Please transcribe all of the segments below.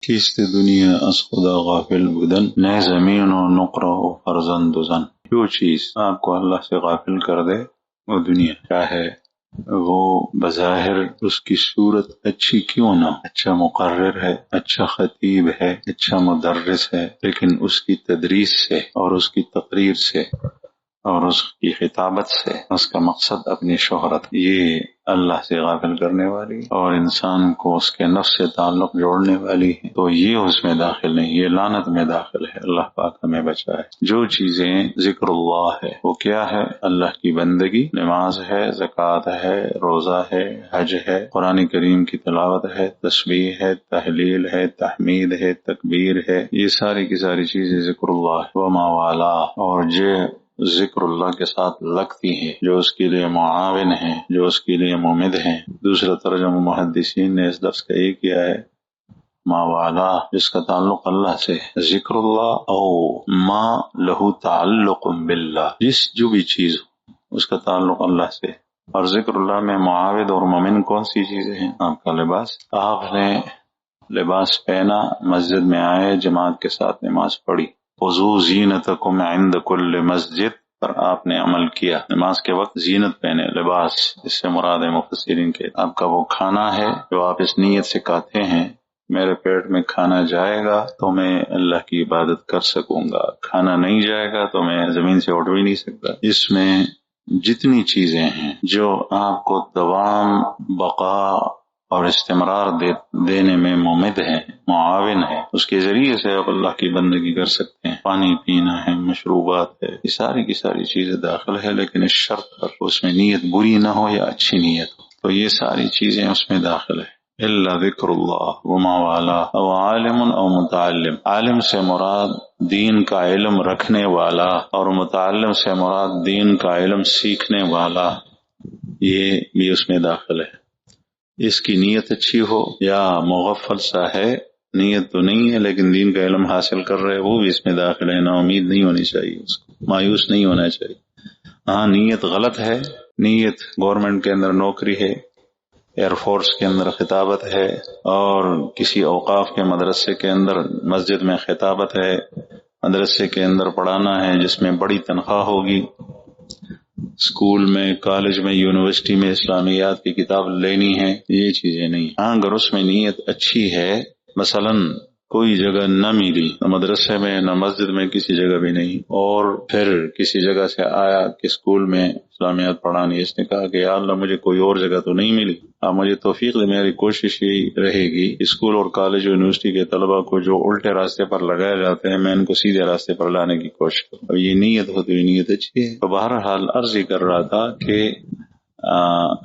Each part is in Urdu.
کیست دنیا از خدا غافل بودن، نئے زمین و نقرہ و فرزند و زن۔ جو چیز آپ کو اللہ سے غافل کر دے وہ دنیا، چاہے وہ بظاہر اس کی صورت اچھی کیوں نہ، اچھا مقرر ہے، اچھا خطیب ہے، اچھا مدرس ہے، لیکن اس کی تدریس سے اور اس کی تقریر سے اور اس کی خطابت سے اس کا مقصد اپنی شہرت، یہ اللہ سے غافل کرنے والی اور انسان کو اس کے نفس سے تعلق جوڑنے والی ہے، تو یہ اس میں داخل نہیں، یہ لعنت میں داخل ہے۔ اللہ پاک ہمیں بچائے۔ جو چیزیں ذکر اللہ ہے وہ کیا ہے؟ اللہ کی بندگی، نماز ہے، زکوٰۃ ہے، روزہ ہے، حج ہے، قرآن کریم کی تلاوت ہے، تسبیح ہے، تحلیل ہے، تحمید ہے، تکبیر ہے، یہ ساری کی ساری چیزیں ذکر اللہ ہے۔ وما والا، اور جو ذکر اللہ کے ساتھ لگتی ہیں، جو اس کے لیے معاون ہیں، جو اس کے لیے ممد ہیں۔ دوسرا ترجمہ محدثین نے اس لفظ کا یہ کیا ہے، ما والا، جس کا تعلق اللہ سے، ذکر اللہ او ما لہو تعلق باللہ، جو بھی چیز ہو اس کا تعلق اللہ سے۔ اور ذکر اللہ میں معاود اور مومن کون سی چیزیں ہیں؟ آپ کا لباس، آپ نے لباس پہنا، مسجد میں آئے، جماعت کے ساتھ نماز پڑھی، خذوا زینتکم عند کل مسجد پر آپ نے عمل کیا، نماز کے وقت زینت پہنے، لباس، اس سے مراد ہے مفسرین کے آپ کا وہ کھانا ہے جو آپ اس نیت سے کہتے ہیں میرے پیٹ میں کھانا جائے گا تو میں اللہ کی عبادت کر سکوں گا، کھانا نہیں جائے گا تو میں زمین سے اٹھ بھی نہیں سکتا۔ اس میں جتنی چیزیں ہیں جو آپ کو دوام، بقا اور استمرار دینے میں ممد ہے، معاون ہے، اس کے ذریعے سے آپ اللہ کی بندگی کر سکتے ہیں۔ پانی پینا ہے، مشروبات ہے، یہ ساری کی ساری چیزیں داخل ہے، لیکن اس شرط پر اس میں نیت بری نہ ہو یا اچھی نیت ہو، تو یہ ساری چیزیں اس میں داخل ہے۔ الا ذکر اللہ وما والا او عالم او متعلم، عالم سے مراد دین کا علم رکھنے والا اور متعلم سے مراد دین کا علم سیکھنے والا، یہ بھی اس میں داخل ہے۔ اس کی نیت اچھی ہو یا مغفل سا ہے، نیت تو نہیں ہے لیکن دین کا علم حاصل کر رہے، وہ بھی اس میں داخل ہے۔ نا امید نہیں ہونی چاہیے، اس کو مایوس نہیں ہونا چاہیے۔ ہاں نیت غلط ہے، نیت گورنمنٹ کے اندر نوکری ہے، ایئر فورس کے اندر خطابت ہے، اور کسی اوقاف کے مدرسے کے اندر مسجد میں خطابت ہے، مدرسے کے اندر پڑھانا ہے جس میں بڑی تنخواہ ہوگی، اسکول میں، کالج میں، یونیورسٹی میں اسلامیات کی کتاب لینی ہے، یہ چیزیں نہیں۔ ہاں اگر اس میں نیت اچھی ہے، مثلاً کوئی جگہ نہ ملی، نہ مدرسے میں نہ مسجد میں، کسی جگہ بھی نہیں، اور پھر کسی جگہ سے آیا کہ اسکول میں اسلامیات پڑھانی، اس نے کہا کہ یا اللہ مجھے کوئی اور جگہ تو نہیں ملی، اب مجھے توفیق دے، میری کوشش یہی رہے گی اسکول اور کالج یونیورسٹی کے طلبہ کو جو الٹے راستے پر لگائے جاتے ہیں میں ان کو سیدھے راستے پر لانے کی کوشش کروں۔ اب یہ نیت ہوتی ہے، نیت اچھی ہے۔ تو بہرحال عرض ہی کر رہا تھا کہ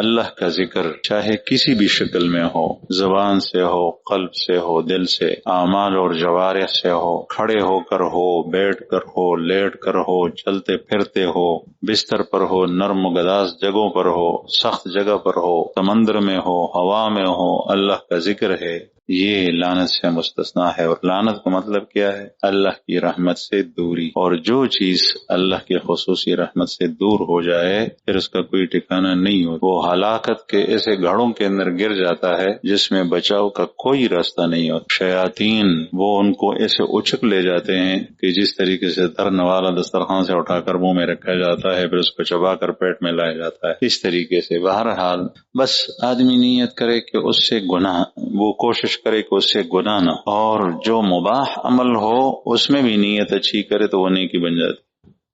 اللہ کا ذکر چاہے کسی بھی شکل میں ہو، زبان سے ہو، قلب سے ہو، دل سے، اعمال اور جوارح سے ہو، کھڑے ہو کر ہو، بیٹھ کر ہو، لیٹ کر ہو، چلتے پھرتے ہو، بستر پر ہو، نرم و گداز جگہوں پر ہو، سخت جگہ پر ہو، سمندر میں ہو، ہوا میں ہو، اللہ کا ذکر ہے، یہ لعنت سے مستثنا ہے۔ اور لعنت کا مطلب کیا ہے؟ اللہ کی رحمت سے دوری، اور جو چیز اللہ کی خصوصی رحمت سے دور ہو جائے پھر اس کا کوئی ٹھکانہ نہیں ہو، وہ ہلاکت کے ایسے گڑھوں کے اندر گر جاتا ہے جس میں بچاؤ کا کوئی راستہ نہیں ہوتا۔ شیاطین وہ ان کو ایسے اچک لے جاتے ہیں کہ جس طریقے سے ترن والا دسترخوان سے اٹھا کر منہ میں رکھا جاتا ہے پھر اس کو چبا کر پیٹ میں لایا جاتا ہے، اس طریقے سے۔ بہرحال بس آدمی نیت کرے کہ اس سے گناہ، وہ کوشش کرے کہ اس سے گناہ نہ ہو، اور جو مباح عمل ہو اس میں بھی نیت اچھی کرے تو وہ نیکی بن جاتی۔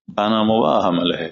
کھانا مباح عمل ہے،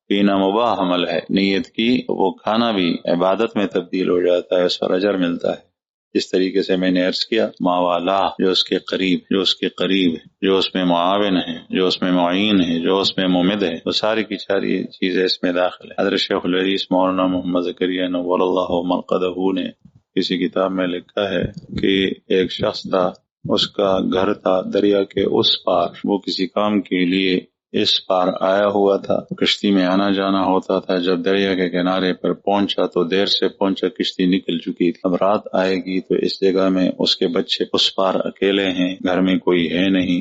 پینا مباح عمل ہے، نیت کی وہ کھانا بھی عبادت میں تبدیل ہو جاتا ہے، اس پر اجر ملتا ہے۔ اس طریقے سے میں نے عرض کیا، ماوالا، جو اس کے قریب، جو اس کے قریب ہے، جو اس میں معاون ہے، جو اس میں معین ہے، جو اس میں ممد ہے، وہ ساری کی ساری چیزیں اس میں داخل ہے۔ حضرت شیخ الحدیث مولانا محمد زکریا نور اللہ مرقدہ نے کسی کتاب میں لکھا ہے کہ ایک شخص تھا، اس کا گھر تھا دریا کے اس پار، وہ کسی کام کے لیے اس پار آیا ہوا تھا، کشتی میں آنا جانا ہوتا تھا، جب دریا کے کنارے پر پہنچا تو دیر سے پہنچا، کشتی نکل چکی تھی، اب رات آئے گی تو اس جگہ میں اس کے بچے اس پار اکیلے ہیں، گھر میں کوئی ہے نہیں،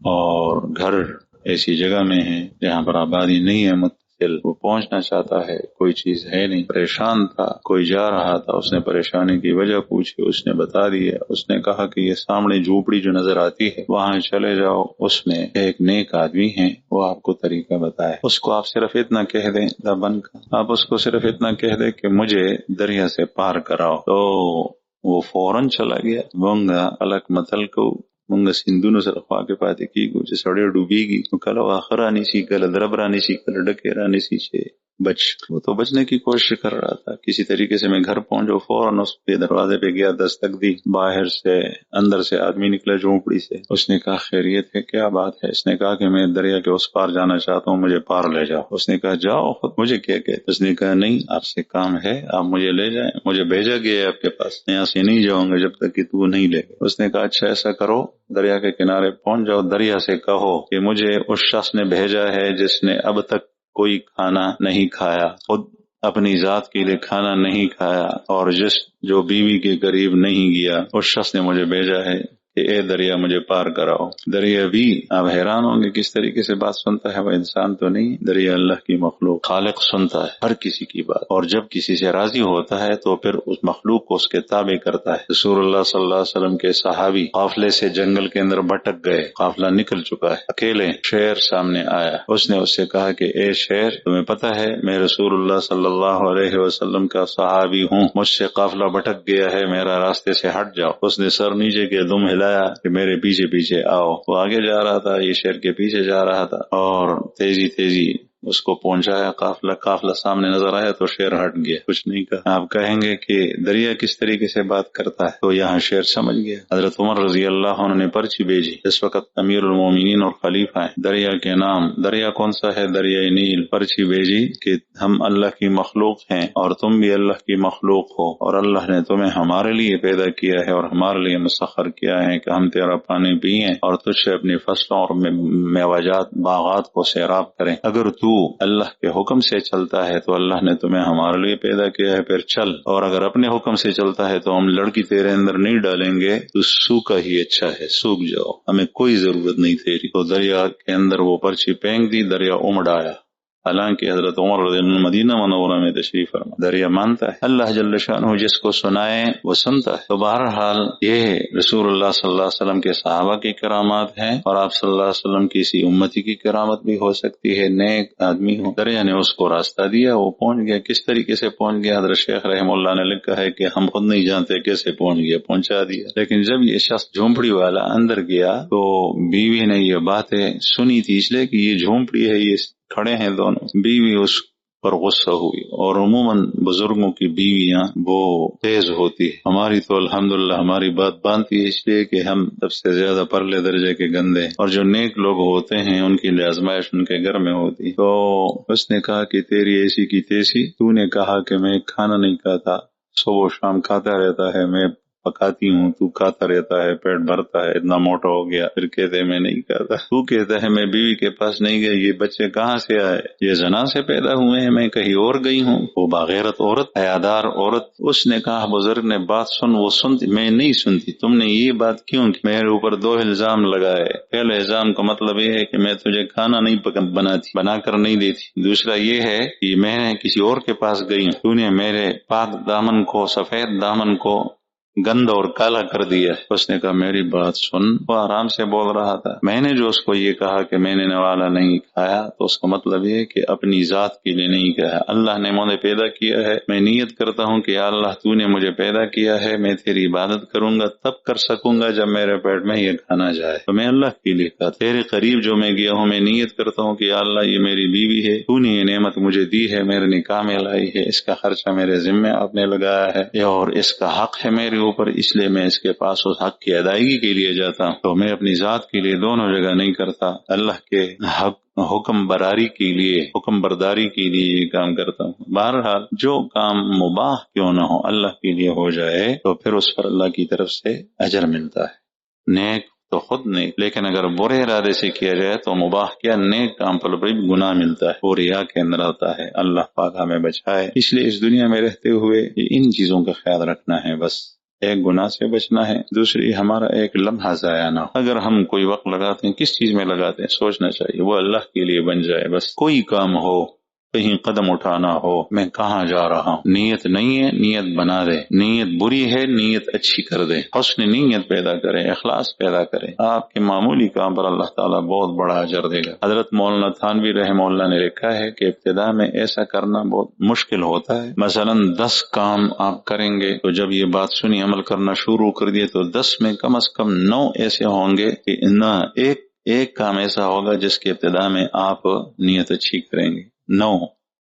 اور گھر ایسی جگہ میں ہے جہاں پر آبادی نہیں ہے، منزل، وہ پہنچنا چاہتا ہے، کوئی چیز ہے نہیں، پریشان تھا، کوئی جا رہا تھا، اس نے پریشانی کی وجہ پوچھی، اس نے بتا دیا، اس نے کہا کہ یہ سامنے جھوپڑی جو نظر آتی ہے وہاں چلے جاؤ، اس میں ایک نیک آدمی ہے، وہ آپ کو طریقہ بتائے، اس کو آپ صرف اتنا کہہ دیں دبن کا، آپ اس کو صرف اتنا کہہ دیں کہ مجھے دریا سے پار کراؤ، تو وہ فوراً چلا گیا. مونگا الک متل کو مونږ سیندونو سره خوا کې پاتې کیږو چې سړی ډوبېږي نو کله واخه رانیسي کله درب رانیسي کله ډکې رانیسي چې بچ. وہ تو بچنے کی کوشش کر رہا تھا. کسی طریقے سے میں گھر پہنچا، فوراً اس کے دروازے پہ گیا، دستک دی، باہر سے اندر سے آدمی نکلا جھونپڑی سے. اس نے کہا خیریت ہے، کیا بات ہے؟ اس نے کہا کہ میں دریا کے اس پار جانا چاہتا ہوں، مجھے پار لے جاؤ. اس نے کہا جاؤ خود، مجھے کیا کہتے؟ اس نے کہا نہیں، آپ سے کام ہے، آپ مجھے لے جائیں، مجھے بھیجا گیا ہے آپ کے پاس، میں یہاں سے نہیں جاؤں گا جب تک کہ تو نہیں لے گئے. اس نے کہا اچھا ایسا کرو، دریا کے کنارے پہنچ جاؤ، دریا سے کہو کہ مجھے اس شخص نے بھیجا ہے جس نے اب تک کوئی کھانا نہیں کھایا، خود اپنی ذات کے لیے کھانا نہیں کھایا، اور جو بیوی کے قریب نہیں گیا، اس شخص نے مجھے بھیجا ہے کہ اے دریا مجھے پار کراؤ. دریا بھی آپ حیران ہوں گے کس طریقے سے بات سنتا ہے، وہ انسان تو نہیں، دریا اللہ کی مخلوق، خالق سنتا ہے ہر کسی کی بات، اور جب کسی سے راضی ہوتا ہے تو پھر اس مخلوق کو اس کے تابع کرتا ہے. رسول اللہ صلی اللہ علیہ وسلم کے صحابی قافلے سے جنگل کے اندر بھٹک گئے، قافلہ نکل چکا ہے، اکیلے شیر سامنے آیا. اس نے اس سے کہا کہ اے شیر، تمہیں پتہ ہے میں رسول اللہ صلی اللہ علیہ وسلم کا صحابی ہوں، مجھ سے قافلہ بھٹک گیا ہے، میرا راستے سے ہٹ جاؤ. اس نے سر نیچے کے دم ہلایا کہ میرے پیچھے پیچھے آؤ. وہ آگے جا رہا تھا، یہ شیر کے پیچھے جا رہا تھا، اور تیزی تیزی اس کو پہنچایا. قافلہ سامنے نظر آیا تو شیر ہٹ گیا، کچھ نہیں کہا. آپ کہیں گے کہ دریا کس طریقے سے بات کرتا ہے، تو یہاں شیر سمجھ گیا. حضرت عمر رضی اللہ عنہ نے پرچی بھیجی، اس وقت امیر المومنین اور خلیفہ ہیں، دریا کے نام، دریا کون سا ہے؟ دریائے نیل. پرچی بھیجی کہ ہم اللہ کی مخلوق ہیں اور تم بھی اللہ کی مخلوق ہو، اور اللہ نے تمہیں ہمارے لیے پیدا کیا ہے اور ہمارے لیے مسخر کیا ہے کہ ہم تیرا پانی پئیں اور تجھ سے اپنی فصلوں اور میوجات باغات کو سیراب کریں. اگر تو اللہ کے حکم سے چلتا ہے تو اللہ نے تمہیں ہمارے لیے پیدا کیا ہے، پھر چل، اور اگر اپنے حکم سے چلتا ہے تو ہم لڑکی تیرے اندر نہیں ڈالیں گے، تو سوکھا ہی اچھا ہے، سوکھ جاؤ، ہمیں کوئی ضرورت نہیں تیری. تو دریا کے اندر وہ پرچی پھینک دی، دریا امڑ آیا. حالانکہ حضرت عمر رضی اللہ عنہ مدینہ منورہ میں تشریف فرما. دریا مانتا ہے، اللہ جل شانہ جس کو سنائے وہ سنتا ہے. تو بہرحال یہ رسول اللہ صلی اللہ علیہ وسلم کے صحابہ کی کرامات ہیں، اور آپ صلی اللہ علیہ وسلم کی اسی امتی کی کرامت بھی ہو سکتی ہے. نیک آدمی ہو، دریا نے اس کو راستہ دیا، وہ پہنچ گیا. کس طریقے سے پہنچ گیا؟ حضرت شیخ رحم اللہ نے لکھا ہے کہ ہم خود نہیں جانتے کیسے پہنچ گیا، پہنچا دیا. لیکن جب یہ شخص جھونپڑی والا اندر گیا تو بیوی نے یہ باتیں سنی تھی، اس لیے کہ یہ جھونپڑی ہے، یہ کھڑے ہیں دونوں. بیوی اس پر غصہ ہوئی، اور عموماً بزرگوں کی بیویاں وہ تیز ہوتی ہے. ہماری تو الحمدللہ ہماری بات بانتی ہے، اس لیے کہ ہم سب سے زیادہ پرلے درجے کے گندے، اور جو نیک لوگ ہوتے ہیں ان کی آزمائش ان کے گھر میں ہوتی. تو اس نے کہا کہ تیری ایسی کی تیسی، تو نے کہا کہ میں کھانا نہیں کھاتا، صبح و شام کھاتا رہتا ہے، میں پکاتی ہوں، تو کھاتا رہتا ہے، پیٹ بھرتا ہے، اتنا موٹا ہو گیا. پھر کہتے ہیں میں نہیں کھاتا. تو کہتا ہے میں بیوی کے پاس نہیں گیا، یہ بچے کہاں سے آئے؟ یہ زنا سے پیدا ہوئے ہیں، میں کہیں اور گئی ہوں. وہ باغیرت عورت، حیادار عورت. اس نے کہا بزرگ نے بات سن، وہ سنتی، میں نہیں سنتی. تم نے یہ بات کیوں کی؟ میرے اوپر دو الزام لگائے. پہلے الزام کا مطلب یہ ہے کہ میں تجھے کھانا نہیں بناتی، بنا کر نہیں دیتی. دوسرا یہ ہے کہ میں کسی اور کے پاس گئی ہوں، تو نے میرے پاک دامن کو، سفید دامن کو گند اور کالا کر دیا. اس نے کہا میری بات سن. وہ آرام سے بول رہا تھا. میں نے جو اس کو یہ کہا کہ میں نے نوالا نہیں کھایا، تو اس کا مطلب یہ ہے کہ اپنی ذات کے لیے نہیں کہا. اللہ نے مجھے پیدا کیا ہے، میں نیت کرتا ہوں کہ یا اللہ تو نے مجھے پیدا کیا ہے، میں تیری عبادت کروں گا تب کر سکوں گا جب میرے پیٹ میں یہ کھانا جائے. تو میں اللہ کے لیے کہا. تیرے قریب جو میں گیا ہوں، میں نیت کرتا ہوں کہ یا اللہ یہ میری بیوی ہے، تو نے یہ نعمت مجھے دی ہے، میرے نکاح میں لائی ہے، اس کا خرچہ میرے ذمہ آپ نے لگایا ہے، اور اس کا حق ہے میرے اوپر، اس لیے میں اس کے پاس اس حق کی ادائیگی کے لیے جاتا ہوں. تو میں اپنی ذات کے لیے دونوں جگہ نہیں کرتا، اللہ کے حکم براری کے لیے، حکم برداری کے لیے یہ کام کرتا ہوں. بہرحال جو کام مباح کیوں نہ ہو اللہ کے لیے ہو جائے تو پھر اس پر اللہ کی طرف سے اجر ملتا ہے. نیک تو خود نیک، لیکن اگر برے ارادے سے کیا جائے تو مباح کیا نیک کام پر بھی گناہ ملتا ہے، وہ ریا کے اندر آتا ہے. اللہ پاک ہمیں بچائے. اس لیے اس دنیا میں رہتے ہوئے ان چیزوں کا خیال رکھنا ہے. بس ایک گناہ سے بچنا ہے، دوسری ہمارا ایک لمحہ ضائع نہ ہو. اگر ہم کوئی وقت لگاتے ہیں، کس چیز میں لگاتے ہیں، سوچنا چاہیے وہ اللہ کے لیے بن جائے. بس کوئی کام ہو کہیں قدم اٹھانا ہو، میں کہاں جا رہا ہوں، نیت نہیں ہے نیت بنا دے، نیت بری ہے نیت اچھی کر دے، حسن نیت پیدا کرے، اخلاص پیدا کرے، آپ کے معمولی کام پر اللہ تعالیٰ بہت بڑا اجر دے گا۔ حضرت مولانا تھانوی رحمہ اللہ نے لکھا ہے کہ ابتدا میں ایسا کرنا بہت مشکل ہوتا ہے، مثلا 10 کام آپ کریں گے تو جب یہ بات سنی عمل کرنا شروع کر دیے تو 10 میں کم از کم 9 ایسے ہوں گے کہ نہ ایک کام ایسا ہوگا جس کے ابتدا میں آپ نیت اچھی کریں گے، 9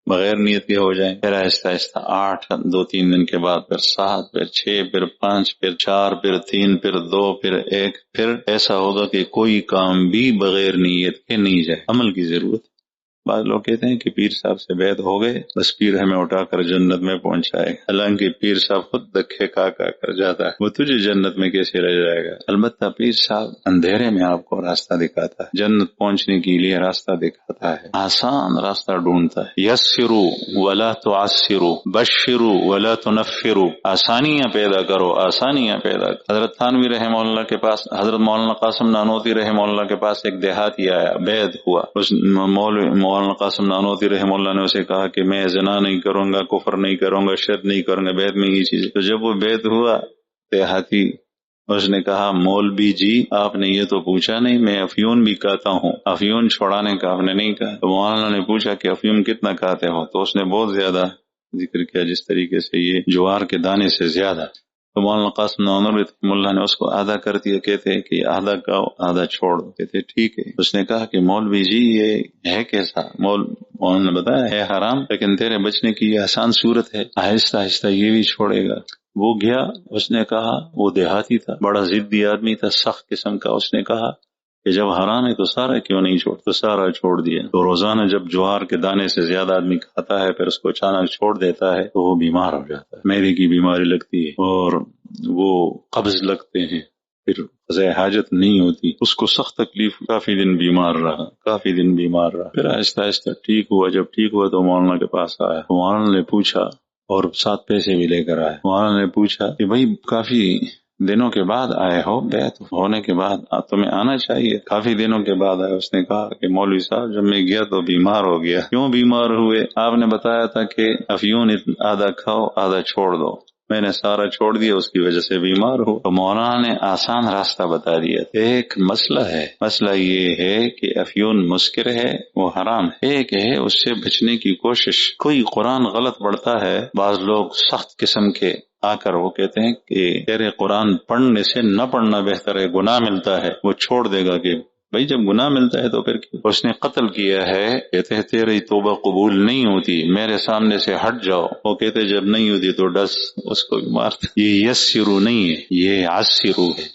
بغیر نیت کے ہو جائیں، پھر آہستہ آہستہ 8، 2-3 دن کے بعد پھر 7، پھر 6، پھر 5، پھر 4، پھر 3، پھر 2، پھر 1، پھر ایسا ہوگا کہ کوئی کام بھی بغیر نیت کے نہیں جائے، عمل کی ضرورت ہے۔ بعض لوگ کہتے ہیں کہ پیر صاحب سے بیعت ہو گئے بس پیر ہمیں اٹھا کر جنت میں پہنچائے گا، حالانکہ پیر صاحب خود دھکے کھا کر جاتا ہے، وہ تجھے جنت میں کیسے لے جائے گا؟ البتہ پیر صاحب اندھیرے میں آپ کو راستہ دکھاتا ہے، جنت پہنچنے کے لیے راستہ دکھاتا ہے، آسان راستہ ڈھونڈتا ہے۔ یسروا ولا تعسروا بشروا ولا تنفروا، آسانیاں پیدا کرو آسانیاں پیدا کرو۔ حضرت تھانوی رحمہ اللہ کے پاس، حضرت مولانا قاسم نانوتوی رحمہ اللہ کے پاس ایک دیہاتی آیا، بیعت ہوا، اس مولانا قاسم نانوتوی رحمہ اللہ نے اسے کہا کہ میں زنا نہیں کروں گا، کفر نہیں کروں گا، شرک نہیں کروں گا، بیعت میں یہ چیز۔ تو جب وہ بیعت ہوا دیہاتی اس نے کہا مولوی جی آپ نے یہ تو پوچھا نہیں، میں افیون بھی کھاتا ہوں، افیون چھوڑانے کا آپ نے نہیں کہا۔ تو مولانا نے پوچھا کہ افیون کتنا کھاتے ہو؟ تو اس نے بہت زیادہ ذکر کیا، جس طریقے سے یہ جوار کے دانے سے زیادہ۔ تو مولانا قاسم نانوتوی رحمہ اللہ نے اس کو آدھا کر دیا، کہتے کہ آدھا کھاؤ آدھا چھوڑ دو، کہتے ٹھیک ہے۔ اس نے کہا کہ مولوی جی یہ ہے کیسا؟ مولانا نے بتایا ہے حرام، لیکن تیرے بچنے کی یہ آسان صورت ہے، آہستہ آہستہ یہ بھی چھوڑے گا۔ وہ گیا، اس نے کہا، وہ دیہاتی تھا، بڑا ضدی آدمی تھا، سخت قسم کا، اس نے کہا کہ جب حرام ہے تو سارا کیوں نہیں چھوڑ؟ تو سارا چھوڑ دیا۔ تو روزانہ جب جوار کے دانے سے زیادہ آدمی کھاتا ہے پھر اس کو اچانک چھوڑ دیتا ہے تو وہ بیمار ہو جاتا ہے، معدے کی بیماری لگتی ہے اور وہ قبض لگتے ہیں، پھر قضاء حاجت نہیں ہوتی، اس کو سخت تکلیف، کافی دن بیمار رہا، پھر آہستہ آہستہ ٹھیک ہوا۔ جب ٹھیک ہوا تو مولانا کے پاس آیا، مولانا نے پوچھا، اور ساتھ پیسے بھی لے کر آئے۔ مولانا نے پوچھا کہ بھائی کافی دنوں کے بعد آئے ہو، بیعت ہونے کے بعد تمہیں آنا چاہیے، کافی دنوں کے بعد آئے۔ اس نے کہا کہ مولوی صاحب جب میں گیا تو بیمار ہو گیا۔ کیوں بیمار ہوئے؟ آپ نے بتایا تھا کہ افیون آدھا کھاؤ آدھا چھوڑ دو، میں نے سارا چھوڑ دیا، اس کی وجہ سے بیمار ہو۔ تو مولانا نے آسان راستہ بتا دیا۔ ایک مسئلہ ہے، مسئلہ یہ ہے کہ افیون مسکر ہے، وہ حرام ہے، ایک ہے اس سے بچنے کی کوشش۔ کوئی قرآن غلط پڑھتا ہے، بعض لوگ سخت قسم کے آ کر وہ کہتے ہیں کہ تیرے قرآن پڑھنے سے نہ پڑھنا بہتر ہے، گناہ ملتا ہے، وہ چھوڑ دے گا کہ بھائی جب گناہ ملتا ہے تو پھر اس نے قتل کیا ہے، کہتے ہیں تیری توبہ قبول نہیں ہوتی، میرے سامنے سے ہٹ جاؤ، وہ کہتے جب نہیں ہوتی تو ڈس، اس کو بھی مارتا۔ یہ یسرو نہیں ہے، یہ عسرو ہے،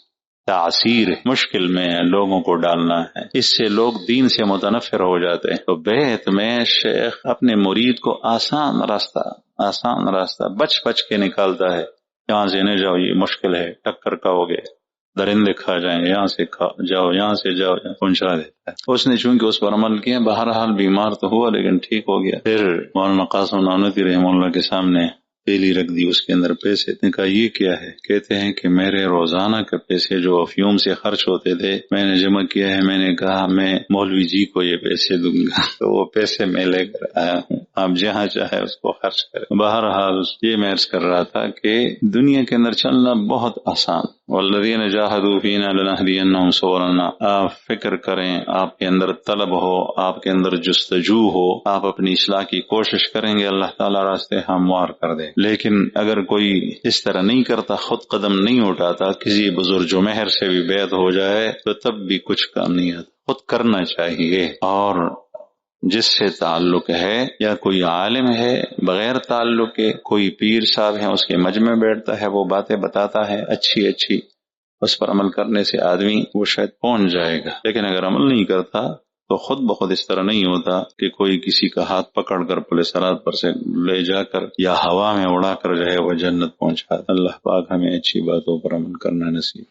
تعسیر، مشکل میں لوگوں کو ڈالنا ہے، اس سے لوگ دین سے متنفر ہو جاتے ہیں۔ تو بیعت میں شیخ اپنے مرید کو آسان راستہ بچ کے نکالتا ہے، یہاں سے نہ جاؤ یہ مشکل ہے، ٹکر کھاؤ گے، درندے کھا جائیں، یہاں سے جاؤ، یہاں سے جاؤ، پہنچا دیتا ہے۔ اس نے چونکہ اس پر عمل کیا، بہرحال بیمار تو ہوا لیکن ٹھیک ہو گیا۔ پھر مولانا قاسم نانوتوی رحمہ اللہ کے سامنے تھیلی رکھ دی، اس کے اندر پیسے، نے کہا یہ کیا ہے؟ کہتے ہیں کہ میرے روزانہ کے پیسے جو افیون سے خرچ ہوتے تھے میں نے جمع کیا ہے، میں نے کہا میں مولوی جی کو یہ پیسے دوں گا، تو وہ پیسے میں لے کر آیا ہوں، آپ جہاں چاہے اس کو خرچ کریں۔ بہرحال یہ میں عرض کر رہا تھا کہ دنیا کے اندر چلنا بہت آسان، والذین جاہدوا فینا لنہدینہم سبلنا۔ آپ فکر کریں، آپ کے اندر طلب ہو، آپ کے اندر جستجو ہو، آپ اپنی اصلاح کی کوشش کریں گے، اللہ تعالیٰ راستے ہموار کر دے۔ لیکن اگر کوئی اس طرح نہیں کرتا، خود قدم نہیں اٹھاتا، کسی بزرگ و مہر سے بھی بیعت ہو جائے تو تب بھی کچھ کام نہیں آتا، خود کرنا چاہیے۔ اور جس سے تعلق ہے یا کوئی عالم ہے بغیر تعلق کے، کوئی پیر صاحب ہے اس کے مجمع بیٹھتا ہے، وہ باتیں بتاتا ہے اچھی اس پر عمل کرنے سے آدمی وہ شاید پہنچ جائے گا، لیکن اگر عمل نہیں کرتا تو خود بخود اس طرح نہیں ہوتا کہ کوئی کسی کا ہاتھ پکڑ کر پولیس صراط پر سے لے جا کر یا ہوا میں اڑا کر جو ہے وہ جنت پہنچا۔ اللہ پاک ہمیں اچھی باتوں پر عمل کرنا نصیب